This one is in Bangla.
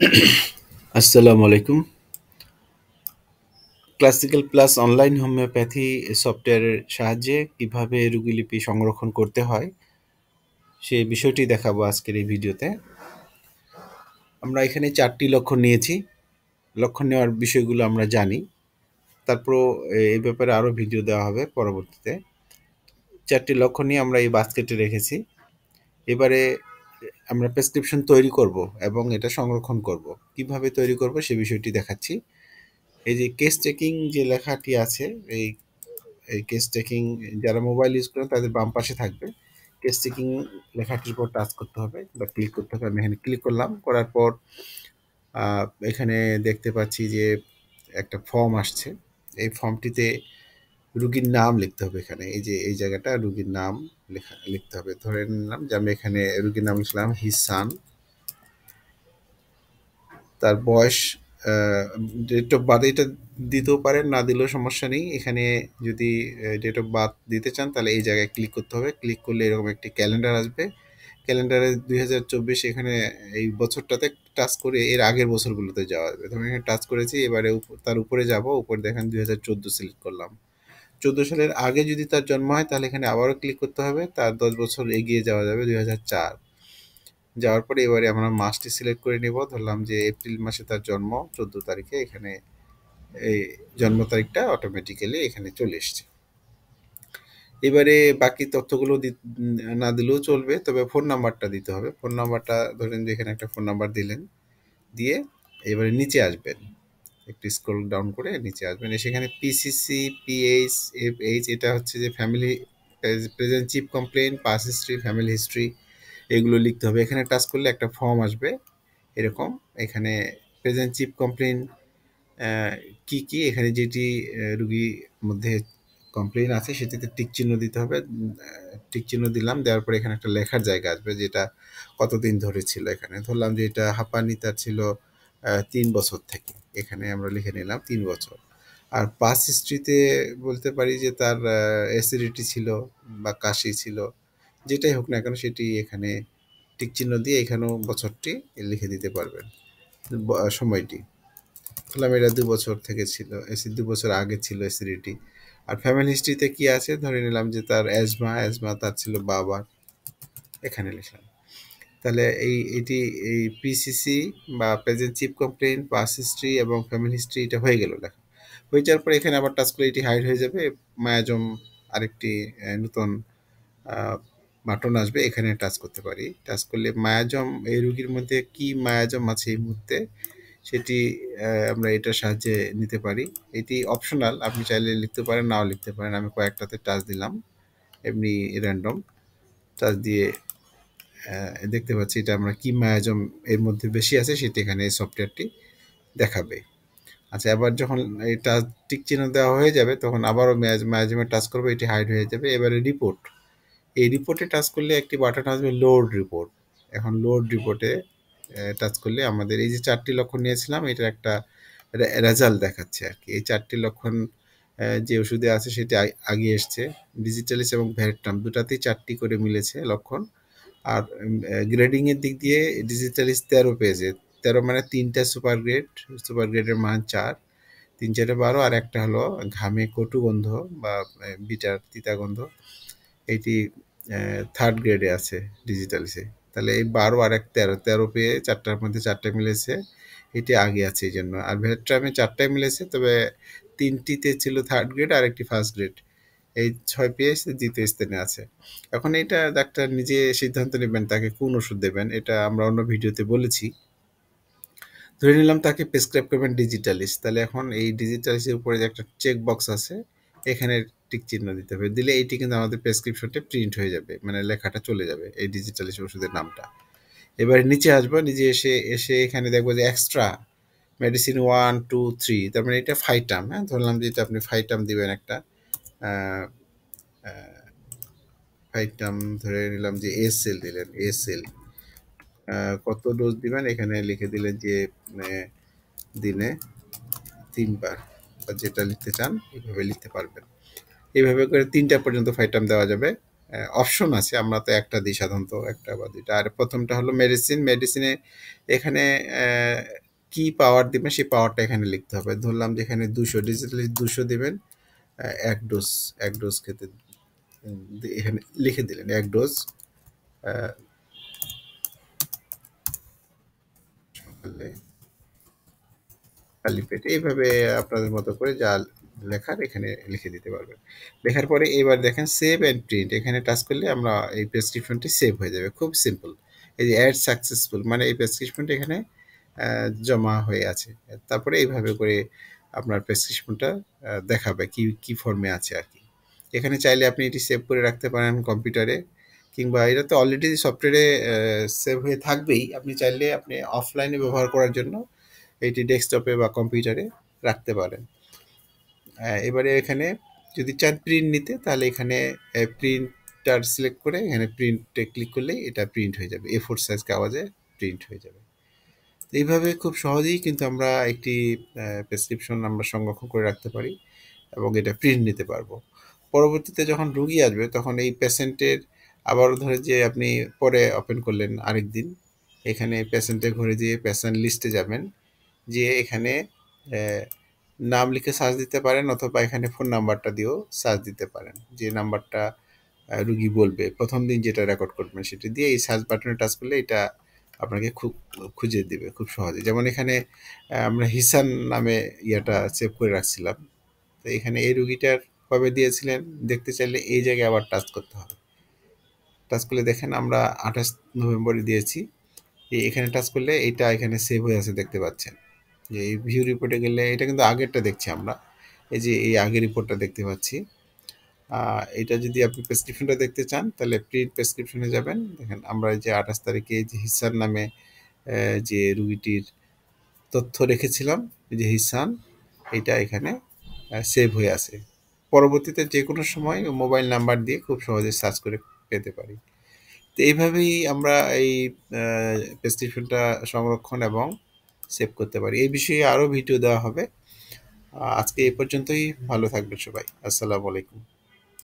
আসসালামু আলাইকুম। ক্লাসিক্যাল প্লাস অনলাইন হোমিওপ্যাথি সফটওয়্যারের সাহায্যে কিভাবে রোগীলিপি সংরক্ষণ করতে হয়, সেই বিষয়টি দেখাবো আজকের এই ভিডিওতে। আমরা এখানে 4টি লক্ষণ নিয়েছি। লক্ষণ নেওয়ার বিষয়গুলো আমরা জানি। তারপরও এই ব্যাপারে আরও ভিডিও দেওয়া হবে পরবর্তীতে। 4টি লক্ষণ নিয়ে আমরা এই বাস্কেটে রেখেছি। এবারে আমরা প্রেসক্রিপশন তৈরি করব এবং এটা সংরক্ষণ করব। কিভাবে তৈরি করব সে বিষয়টি দেখাচ্ছি। এই যে কেস চেকিং যে লেখাটি আছে, এই এই কেস চেকিং যারা মোবাইল ইউজ করেন তাদের বাম পাশে থাকবে। কেস চেকিং লেখাটির উপর টাচ করতে হবে বা ক্লিক করতে হবে। আমি এখানে ক্লিক করলাম, করার পর এখানে দেখতে পাচ্ছি যে একটা ফর্ম আসছে। এই ফর্মটিতে রুগীর নাম লিখতে হবে। এখানে এই যে এই জায়গাটা রুগীর নাম লিখতে হবে। ধরে নিলাম যে আমি এখানে রুগীর নাম লিখলাম হিসান। তার বয়স, ডেট অফ বার্থ এটা দিতেও পারেন, না দিলেও সমস্যা নেই। এখানে যদি ডেট অফ বার্থ দিতে চান তাহলে এই জায়গায় ক্লিক করতে হবে। ক্লিক করলে এরকম একটি ক্যালেন্ডার আসবে। ক্যালেন্ডারে 2024 এখানে এই বছরটাতে টাচ করে এর আগের বছরগুলোতে যাওয়া যাবে। ধরুন এখানে টাচ করেছি, এবারে তার উপরে যাব, উপরে দেখেন 2014 সিলেক্ট করলাম। 14 সালের আগে যদি তার জন্ম হয় তাহলে এখানে আবারও ক্লিক করতে হবে। তার 10 বছর এগিয়ে যাওয়া যাবে 2004। যাওয়ার পরে এবারে আমরা মাসটি সিলেক্ট করে নিব। ধরলাম যে এপ্রিল মাসে তার জন্ম, 14 তারিখে। এখানে এই জন্ম তারিখটা অটোমেটিক্যালি এখানে চলে এসছে। এবারে বাকি তথ্যগুলো না দিলেও চলবে, তবে ফোন নাম্বারটা দিতে হবে। ফোন নাম্বারটা ধরেন যে এখানে একটা ফোন নাম্বার দিলেন, দিয়ে এবারে নিচে আসবেন, একটু স্ক্রল ডাউন করে নিচে আসবেন। সেখানে পিসিসি, পিএইচ, এফএইচ এটা হচ্ছে যে family present chief complain, pass history, family history, এগুলো লিখতে হবে। এখানে টাচ করলে একটা ফর্ম আসবে এরকম। এখানে প্রেজেন্ট চিফ কমপ্লেন কি কি, এখানে যেটি রুগীর মধ্যে কমপ্লেন আছে সেটিতে টিক চিহ্ন দিতে হবে। টিক চিহ্ন দিলাম, দেওয়ার পরে এখানে একটা লেখার জায়গা আসবে যেটা কতদিন ধরে ছিল। এখানে ধরলাম যে এটা হাঁপানি তার ছিল 3 বছর থেকে। এখানে আমরা লিখে নিলাম 3 বছর। আর পাস হিস্ট্রিতে বলতে পারি যে তার অ্যাসিডিটি ছিল বা কাশি ছিল, যেটাই হোক না কেন সেটি এখানে টিক চিহ্ন দিয়ে এখানেও বছরটি লিখে দিতে পারবেন, সময়টি। ধরলাম এটা 2 বছর থেকে ছিল, 2 বছর আগে ছিল অ্যাসিডিটি। আর ফ্যামিলি হিস্ট্রিতে কি আছে, ধরে নিলাম যে তার অ্যাজমা তার ছিল বাবার, এখানে লিখলাম। তাহলে এই পিসিসি বা present chief complain, pass history এবং ফ্যামিলি হিস্ট্রি এটা হয়ে গেল লেখা। হয়ে যাওয়ার পরে এখানে আবার টাচ করলে এটি হাইড হয়ে যাবে। মায়াজম আরেকটি নতুন বাটন আসবে, এখানে টাচ করতে পারি। টাচ করলে মায়াজম, এই রোগীর মধ্যে কি মায়াজম আছে এই মুহূর্তে সেটি আমরা এটার সাহায্যে নিতে পারি। এটি অপশনাল, আপনি চাইলে লিখতে পারেন, নাও লিখতে পারেন। আমি কয়েকটাতে টাচ দিলাম, এমনি র্যান্ডম টাচ দিয়ে দেখতে পাচ্ছি এটা আমরা কি মায়াজম এর মধ্যে বেশি আছে সেটি এখানে এই সফটওয়্যারটি দেখাবে। আচ্ছা, এবার যখন এটা টিক চিহ্ন দেওয়া হয়ে যাবে তখন আবারও মায়াজমে টাচ করবো, এটি হাইড হয়ে যাবে। এবারে রিপোর্ট, এই রিপোর্টে টাচ করলে একটি বাটন আসবে লোড রিপোর্ট। এখন লোড রিপোর্টে টাচ করলে আমাদের এই যে 4টি লক্ষণ নিয়েছিলাম এটার একটা রেজাল্ট দেখাচ্ছে আর কি। এই 4টি লক্ষণ যে ওষুধে আছে সেটি আগে এসছে। ডিজিটালিস এবং ভ্যারেট্রাম দুটাতেই 4টি করে মিলেছে লক্ষণ। আর গ্রেডিংয়ের দিক দিয়ে ডিজিটালিস 13 পেয়েছে। 13 মানে 3টা সুপার গ্রেডের মান 4, 3 4 12, আর একটা হলো ঘামে কটু গন্ধ বা বিটার তিতা গন্ধ, এটি 3rd গ্রেডে আছে ডিজিটালিসে। তাহলে এই 12 আর এক 13, 13 পেয়ে 4টার মধ্যে 4টে মিলেছে, এটি আগে আছে এই জন্য। আর ভেট্রামে 4টায় মিলেছে, তবে 3টিতে ছিল 3rd গ্রেড আর একটি 1st গ্রেড। এই 6 পেয়ে 2য় স্থানে আছে। এখন এটা ডাক্তার নিজে সিদ্ধান্ত নেবেন তাকে কোন ওষুধ দেবেন, এটা আমরা অন্য ভিডিওতে বলেছি। ধরে নিলাম তাকে প্রেসক্রাইব করবেন ডিজিটালিস, তাহলে এখন এই ডিজিটালিসের উপরে যে একটা চেক বক্স আছে এখানে টিক চিহ্ন দিতে হবে। দিলে এইটি কিন্তু আমাদের প্রেসক্রিপশনটা প্রিন্ট হয়ে যাবে, মানে লেখাটা চলে যাবে এই ডিজিটালিস ওষুধের নামটা। এবার নিচে আসবো, নিজে এসে এসে এখানে দেখবো যে এক্সট্রা মেডিসিন 1 2 3, তার মানে এটা ফাইটাম। হ্যাঁ, ধরলাম যে এটা আপনি ফাইটাম দিবেন একটা, ফাইটাম ধরে নিলাম যে এসএল দিলেন, এসএল কত ডোজ দিবেন এখানে লিখে দিলেন যে দিনে 3 বার, বা যেটা লিখতে চান এইভাবে লিখতে পারবেন। এইভাবে করে 3টা পর্যন্ত ফাইটাম দেওয়া যাবে। অপশন আছে, আমরা তো একটা দিই সাধারণত, একটা বা দুইটা। আর প্রথমটা হলো মেডিসিন। মেডিসিনে এখানে কি পাওয়ার দিবেন সেই পাওয়ারটা এখানে লিখতে হবে। ধরলাম যে এখানে 200, ডিজিটালি 200 দিবেন। এক ডোজ, এক ডোজ খেতে এখানে লিখে দিলেন এক ডোজ সকালে খালি পেটে, এইভাবে আপনাদের মতো করে যা লেখার এখানে লিখে দিতে পারবেন। লেখার পরে এবার দেখেন সেভ অ্যান্ড প্রিন্ট, এখানে টাচ করলে আমরা এই প্রেসক্রিপশনটি সেভ হয়ে যাবে, খুব সিম্পল। এই যে অ্যাড সাকসেসফুল, মানে এই প্রেসক্রিপশনটি এখানে জমা হয়ে আছে। তারপরে এইভাবে করে আপনার প্রেসক্রিপশনটা দেখাবে কি কি ফর্মে আছে আর কি। এখানে চাইলে আপনি এটি সেভ করে রাখতে পারেন কম্পিউটারে, কিংবা এটা তো অলরেডি সফটওয়্যারে সেভ হয়ে থাকবেই। আপনি চাইলে আপনি অফলাইনে ব্যবহার করার জন্য এটি ডেস্কটপে বা কম্পিউটারে রাখতে পারেন। এবারে এখানে যদি চান প্রিন্ট নিতে, তাহলে এখানে প্রিন্টার সিলেক্ট করে এখানে প্রিন্টে ক্লিক করলেই এটা প্রিন্ট হয়ে যাবে, A4 সাইজ কাগজে প্রিন্ট হয়ে যাবে। তো এইভাবে খুব সহজেই কিন্তু আমরা একটি প্রেসক্রিপশন আমরা সংরক্ষণ করে রাখতে পারি এবং এটা প্রিন্ট নিতে পারবো। পরবর্তীতে যখন রুগী আসবে তখন এই পেশেন্টের আবারও ধরে যে আপনি পরে ওপেন করলেন আরেকদিন, এখানে পেশেন্টের ঘরে যেয়ে পেশেন্ট লিস্টে যাবেন, যেয়ে এখানে নাম লিখে সার্চ দিতে পারেন, অথবা এখানে ফোন নাম্বারটা দিয়েও সার্চ দিতে পারেন। যে নাম্বারটা রুগী বলবে প্রথম দিন যেটা রেকর্ড করবেন সেটা দিয়ে এই সার্চ বাটনে টাচ করলে এটা আপনাকে খুব খুঁজে দিবে খুব সহজে। যেমন এখানে আমরা হিসান নামে ইয়েটা সেভ করে রাখছিলাম। তো এখানে এই রুগীটার কবে দিয়েছিলেন দেখতে চাইলে এই জায়গায় আবার টাচ করতে হবে। টাচ করলে দেখেন আমরা 28 নভেম্বরে দিয়েছি। এখানে টাচ করলে এইটা এখানে সেভ হয়ে আছে দেখতে পাচ্ছেন। যে এই ভিউ রিপোর্টে গেলে এটা কিন্তু আগেরটা দেখছি আমরা, এই যে এই আগের রিপোর্টটা দেখতে পাচ্ছি। এটা যদি আপনি প্রেসক্রিপশনটা দেখতে চান তাহলে প্রিন্ট প্রেসক্রিপশনে যাবেন। দেখেন আমরা এই যে 28 তারিখে এই যে হিসান নামে যে রুগীটির তথ্য রেখেছিলাম, এই যে হিসান, এটা এখানে সেভ হয়ে আছে। পরবর্তীতে যে কোনো সময় মোবাইল নাম্বার দিয়ে খুব সহজে সার্চ করে পেতে পারি। তো এইভাবেই আমরা এই প্রেসক্রিপশনটা সংরক্ষণ এবং সেভ করতে পারি। এই বিষয়ে আরও ভিডিও দেওয়া হবে। আজকে এই পর্যন্তই। ভালো থাকবেন সবাই। আসসালামু আলাইকুম।